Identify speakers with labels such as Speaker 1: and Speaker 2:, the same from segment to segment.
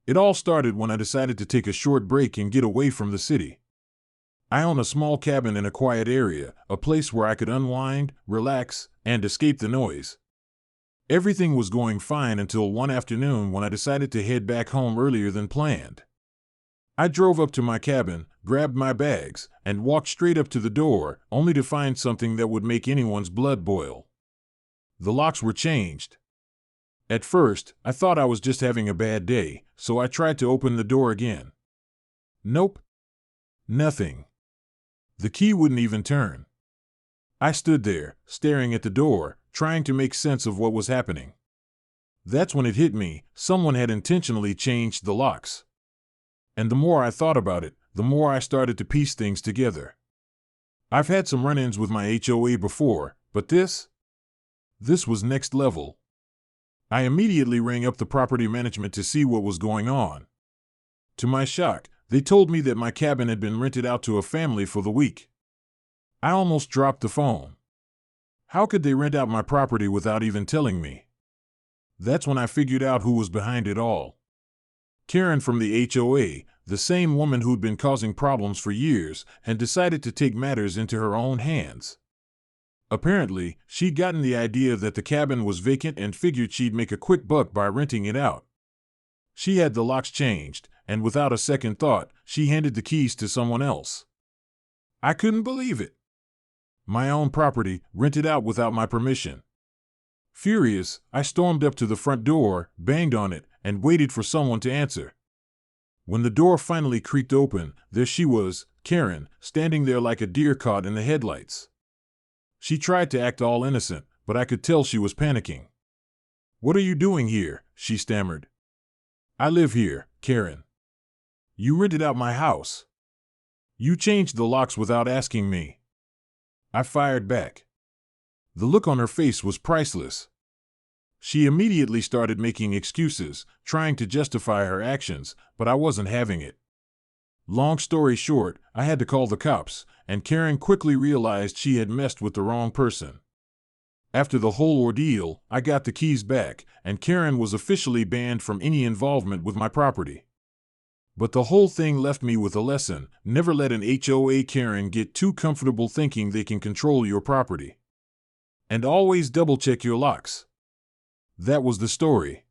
Speaker 1: It all started when I decided to take a short break and get away from the city. I own a small cabin in a quiet area, a place where I could unwind, relax, and escape the noise. Everything was going fine until one afternoon when I decided to head back home earlier than planned. I drove up to my cabin, grabbed my bags, and walked straight up to the door, only to find something that would make anyone's blood boil. The locks were changed. At first, I thought I was just having a bad day, so I tried to open the door again. Nope. Nothing. The key wouldn't even turn. I stood there, staring at the door, trying to make sense of what was happening. That's when it hit me: someone had intentionally changed the locks. And the more I thought about it, the more I started to piece things together. I've had some run-ins with my HOA before, but this was next level. I immediately rang up the property management to see what was going on. To my shock, they told me that my cabin had been rented out to a family for the week. I almost dropped the phone. How could they rent out my property without even telling me? That's when I figured out who was behind it all. Karen from the HOA, the same woman who'd been causing problems for years, had decided to take matters into her own hands. Apparently, she'd gotten the idea that the cabin was vacant and figured she'd make a quick buck by renting it out. She had the locks changed, and without a second thought, she handed the keys to someone else. I couldn't believe it. My own property, rented out without my permission. Furious, I stormed up to the front door, banged on it, and waited for someone to answer. When the door finally creaked open, there she was, Karen, standing there like a deer caught in the headlights. She tried to act all innocent, but I could tell she was panicking. "What are you doing here?" she stammered. "I live here, Karen. You rented out my house. You changed the locks without asking me." I fired back. The look on her face was priceless. She immediately started making excuses, trying to justify her actions, but I wasn't having it. Long story short, I had to call the cops, and Karen quickly realized she had messed with the wrong person. After the whole ordeal, I got the keys back, and Karen was officially banned from any involvement with my property. But the whole thing left me with a lesson: never let an HOA Karen get too comfortable thinking they can control your property. And always double-check your locks. That was the story.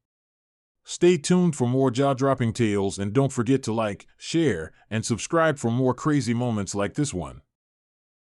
Speaker 1: Stay tuned for more jaw-dropping tales, and don't forget to like, share, and subscribe for more crazy moments like this one.